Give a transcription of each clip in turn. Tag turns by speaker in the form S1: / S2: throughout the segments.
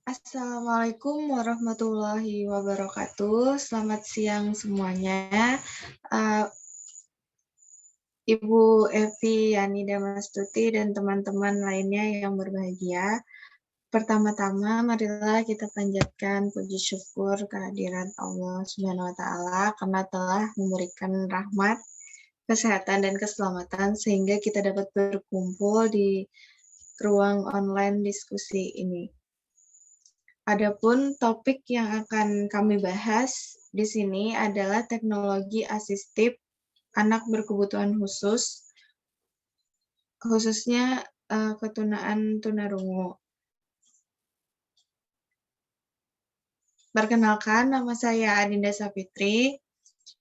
S1: Assalamualaikum warahmatullahi wabarakatuh. Selamat siang semuanya. Ibu Evi, Yani Damastuti, dan teman-teman lainnya yang berbahagia. Pertama-tama, marilah kita panjatkan puji syukur kehadiran Allah Subhanahu wa Ta'ala karena telah memberikan rahmat, kesehatan, dan keselamatan sehingga kita dapat berkumpul di ruang online diskusi ini. Adapun topik yang akan kami bahas di sini adalah teknologi asistif anak berkebutuhan khusus, khususnya ketunaan tunarungu. Perkenalkan, nama saya Adinda Sapitri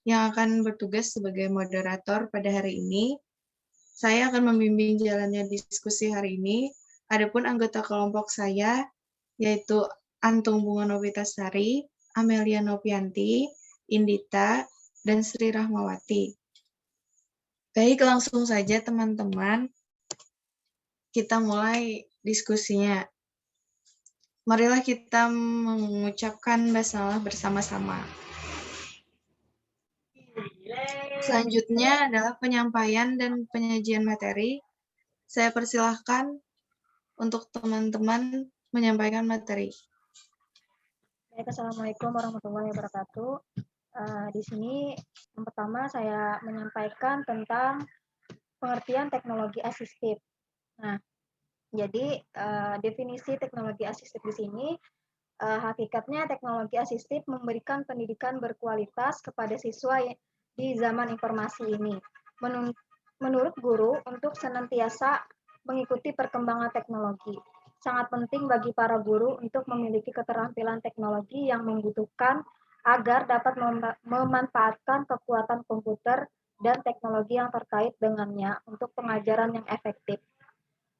S1: yang akan bertugas sebagai moderator pada hari ini. Saya akan membimbing jalannya diskusi hari ini. Adapun anggota kelompok saya yaitu Antung Bunga Novitasari, Amelia Novianti, Indita, dan Sri Rahmawati. Baik, langsung saja teman-teman, kita mulai diskusinya. Marilah kita mengucapkan basmalah bersama-sama. Selanjutnya adalah penyampaian dan penyajian materi. Saya persilahkan untuk teman-teman menyampaikan materi.
S2: Baik, Assalamualaikum warahmatullahi wabarakatuh. Di sini yang pertama saya menyampaikan tentang pengertian teknologi asistif. Nah, jadi definisi teknologi asistif di sini hakikatnya teknologi asistif memberikan pendidikan berkualitas kepada siswa di zaman informasi ini. Menurut guru untuk senantiasa mengikuti perkembangan teknologi. Sangat penting bagi para guru untuk memiliki keterampilan teknologi yang membutuhkan agar dapat memanfaatkan kekuatan komputer dan teknologi yang terkait dengannya untuk pengajaran yang efektif.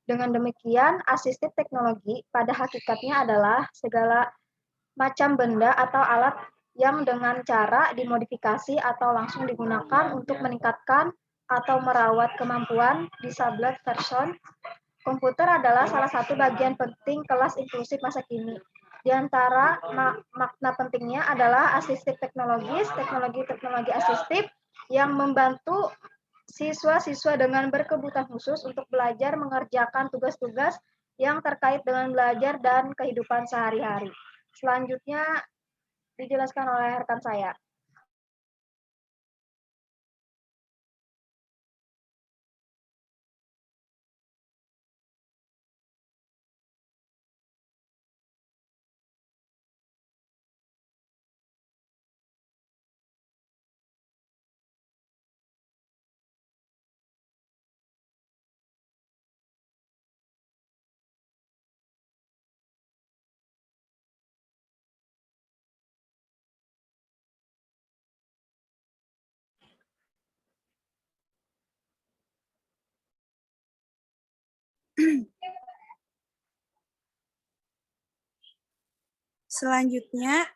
S2: Dengan demikian, asistif teknologi pada hakikatnya adalah segala macam benda atau alat yang dengan cara dimodifikasi atau langsung digunakan untuk meningkatkan atau merawat kemampuan disablet person. Komputer adalah salah satu bagian penting kelas inklusif masa kini. Di antara makna pentingnya adalah asistif teknologis, teknologi asistif yang membantu siswa-siswa dengan berkebutuhan khusus untuk belajar mengerjakan tugas-tugas yang terkait dengan belajar dan kehidupan sehari-hari. Selanjutnya dijelaskan oleh rekan saya.
S3: Selanjutnya,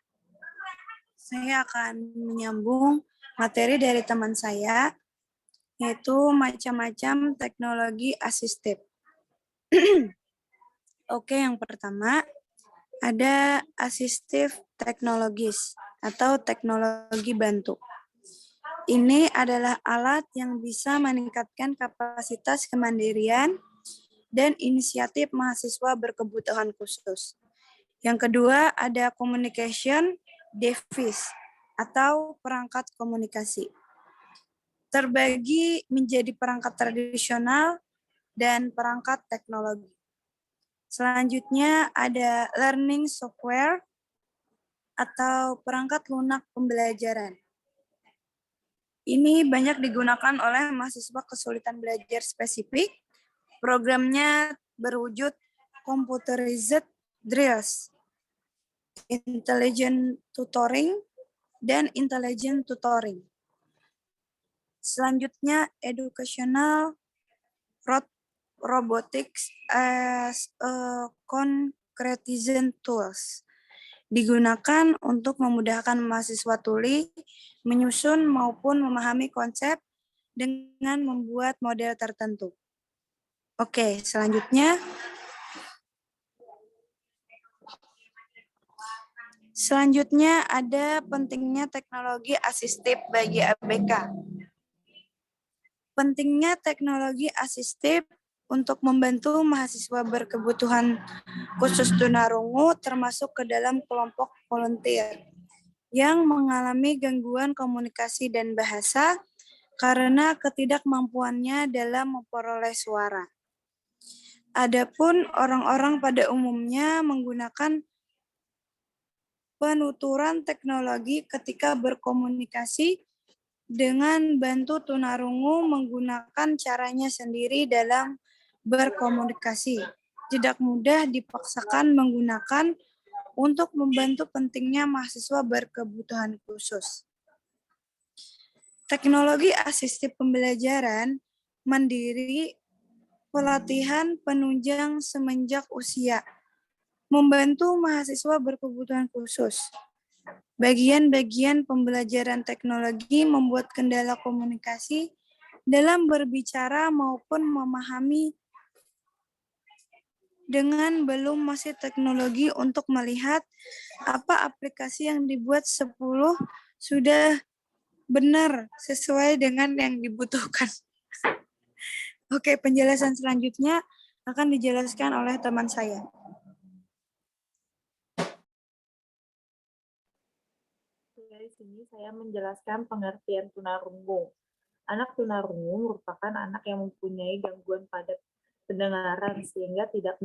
S3: saya akan menyambung materi dari teman saya, yaitu macam-macam teknologi asistif. Oke, yang pertama, ada asistif teknologis atau teknologi bantu. Ini adalah alat yang bisa meningkatkan kapasitas kemandirian dan inisiatif mahasiswa berkebutuhan khusus. Yang kedua, ada communication device atau perangkat komunikasi. Terbagi menjadi perangkat tradisional dan perangkat teknologi. Selanjutnya ada learning software atau perangkat lunak pembelajaran. Ini banyak digunakan oleh mahasiswa kesulitan belajar spesifik. Programnya berwujud computerized drills, intelligent tutoring, dan intelligent tutoring. Selanjutnya, educational robotics as a concretization tools. Digunakan untuk memudahkan mahasiswa tuli menyusun maupun memahami konsep dengan membuat model tertentu. Oke, selanjutnya ada pentingnya teknologi asistif bagi ABK. Pentingnya teknologi asistif untuk membantu mahasiswa berkebutuhan khusus tunarungu termasuk ke dalam kelompok volunteer yang mengalami gangguan komunikasi dan bahasa karena ketidakmampuannya dalam memperoleh suara. Adapun orang-orang pada umumnya menggunakan penuturan teknologi ketika berkomunikasi dengan bantu tunarungu menggunakan caranya sendiri dalam berkomunikasi. Tidak mudah dipaksakan menggunakan untuk membantu pentingnya mahasiswa berkebutuhan khusus. Teknologi asistif pembelajaran mandiri pelatihan penunjang semenjak usia, membantu mahasiswa berkebutuhan khusus. Bagian-bagian pembelajaran teknologi membuat kendala komunikasi dalam berbicara maupun memahami dengan belum masih teknologi untuk melihat apa aplikasi yang dibuat 10 sudah benar sesuai dengan yang dibutuhkan. Oke, penjelasan selanjutnya akan dijelaskan oleh teman saya.
S4: Dari sini saya menjelaskan pengertian tunarungu. Anak tunarungu merupakan anak yang mempunyai gangguan pada pendengaran sehingga tidak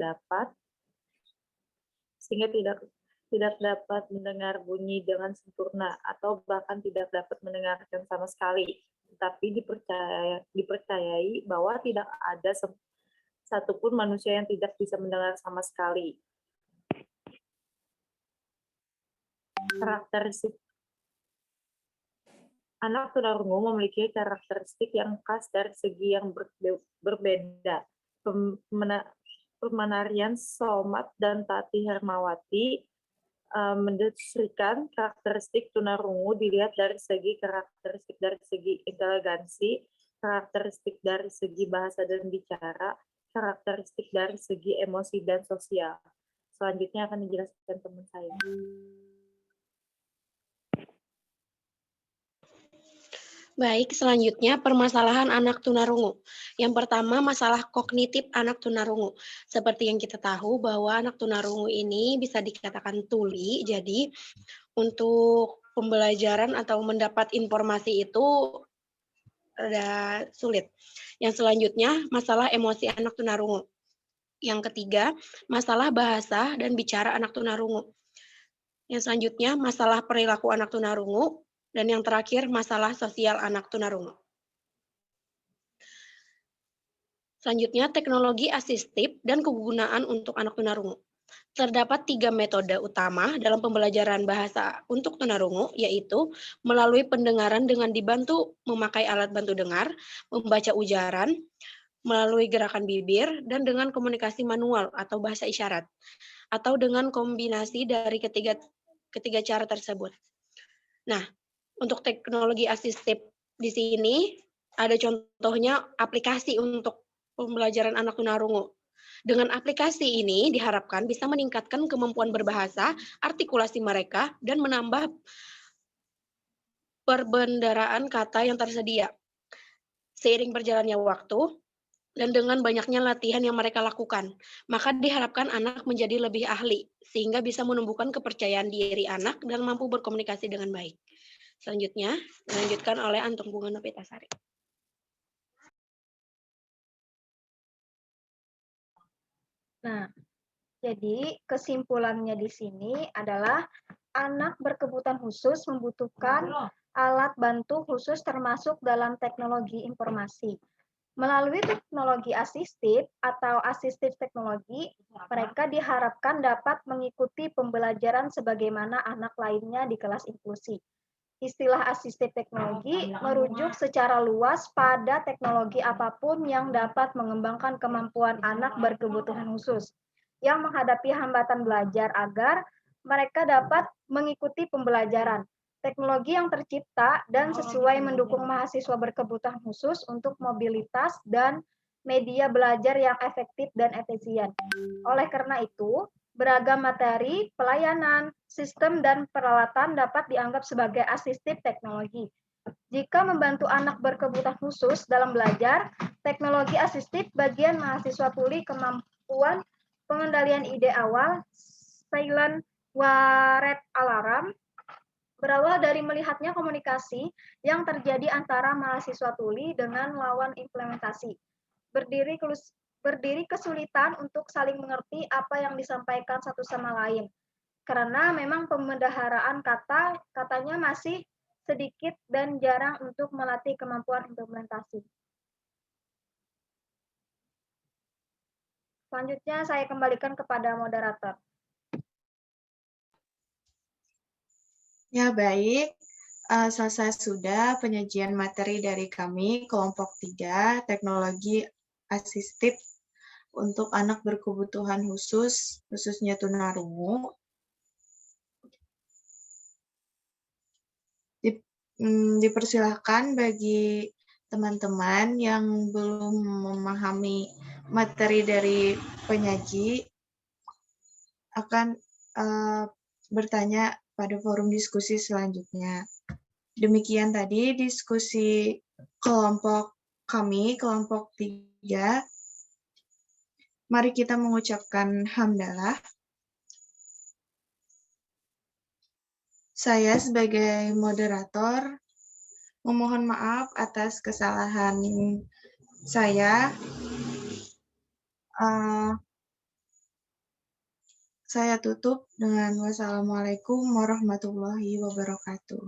S4: dapat mendengar bunyi dengan sempurna atau bahkan tidak dapat mendengarkan sama sekali. Tetapi dipercayai bahwa tidak ada satupun manusia yang tidak bisa mendengar sama sekali. Karakteristik anak tunarungu memiliki karakteristik yang khas dari segi yang berbeda. Pemanarian Somat dan Tati Hermawati mendeskripsikan karakteristik tunarungu dilihat dari segi karakteristik dari segi inteligensi, karakteristik dari segi bahasa dan bicara, karakteristik dari segi emosi dan sosial. Selanjutnya akan dijelaskan teman saya.
S5: Baik, selanjutnya permasalahan anak tunarungu. Yang pertama, masalah kognitif anak tunarungu. Seperti yang kita tahu bahwa anak tunarungu ini bisa dikatakan tuli, jadi untuk pembelajaran atau mendapat informasi itu rada sulit. Yang selanjutnya, masalah emosi anak tunarungu. Yang ketiga, masalah bahasa dan bicara anak tunarungu. Yang selanjutnya, masalah perilaku anak tunarungu. Dan yang terakhir, masalah sosial anak tunarungu. Selanjutnya, teknologi asistif dan kegunaan untuk anak tunarungu. Terdapat 3 metode utama dalam pembelajaran bahasa untuk tunarungu, yaitu melalui pendengaran dengan dibantu memakai alat bantu dengar, membaca ujaran, melalui gerakan bibir, dan dengan komunikasi manual atau bahasa isyarat, atau dengan kombinasi dari ketiga cara tersebut. Nah, untuk teknologi asistif di sini ada contohnya aplikasi untuk pembelajaran anak tunarungu. Dengan aplikasi ini diharapkan bisa meningkatkan kemampuan berbahasa, artikulasi mereka, dan menambah perbendaraan kata yang tersedia. Seiring berjalannya waktu, dan dengan banyaknya latihan yang mereka lakukan, maka diharapkan anak menjadi lebih ahli, sehingga bisa menumbuhkan kepercayaan diri anak dan mampu berkomunikasi dengan baik. Selanjutnya, dilanjutkan oleh Antung Bunga Novitasari.
S2: Nah, jadi kesimpulannya di sini adalah anak berkebutuhan khusus membutuhkan alat bantu khusus termasuk dalam teknologi informasi. Melalui teknologi asistif atau asistif teknologi, mereka diharapkan dapat mengikuti pembelajaran sebagaimana anak lainnya di kelas inklusi. Istilah asistif teknologi merujuk secara luas pada teknologi apapun yang dapat mengembangkan kemampuan anak berkebutuhan khusus yang menghadapi hambatan belajar agar mereka dapat mengikuti pembelajaran. Teknologi yang tercipta dan sesuai mendukung mahasiswa berkebutuhan khusus untuk mobilitas dan media belajar yang efektif dan efisien. Oleh karena itu, beragam materi, pelayanan, sistem, dan peralatan dapat dianggap sebagai asistif teknologi. Jika membantu anak berkebutuhan khusus dalam belajar, teknologi asistif bagian mahasiswa tuli kemampuan pengendalian ide awal, silent waret alarm, berawal dari melihatnya komunikasi yang terjadi antara mahasiswa tuli dengan lawan implementasi. Berdiri kesulitan untuk saling mengerti apa yang disampaikan satu sama lain. Karena memang pembendaharaan katanya masih sedikit dan jarang untuk melatih kemampuan implementasi. Selanjutnya saya kembalikan kepada moderator.
S1: Ya, baik. Selesai sudah penyajian materi dari kami, kelompok 3, teknologi asistif untuk anak berkebutuhan khusus, khususnya tunarungu. Dipersilahkan bagi teman-teman yang belum memahami materi dari penyaji akan bertanya pada forum diskusi selanjutnya. Demikian tadi diskusi kelompok kami, kelompok 3. Mari kita mengucapkan hamdalah. Saya sebagai moderator memohon maaf atas kesalahan saya. Saya tutup dengan wassalamualaikum warahmatullahi wabarakatuh.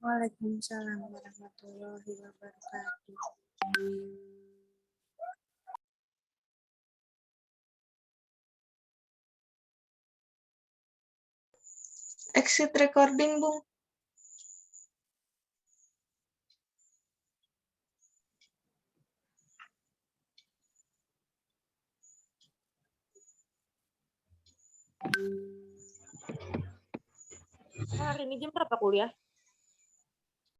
S3: Waalaikumsalam warahmatullahi wabarakatuh.
S1: Exit recording, Bung.
S4: Hari ini jam berapa kuliah?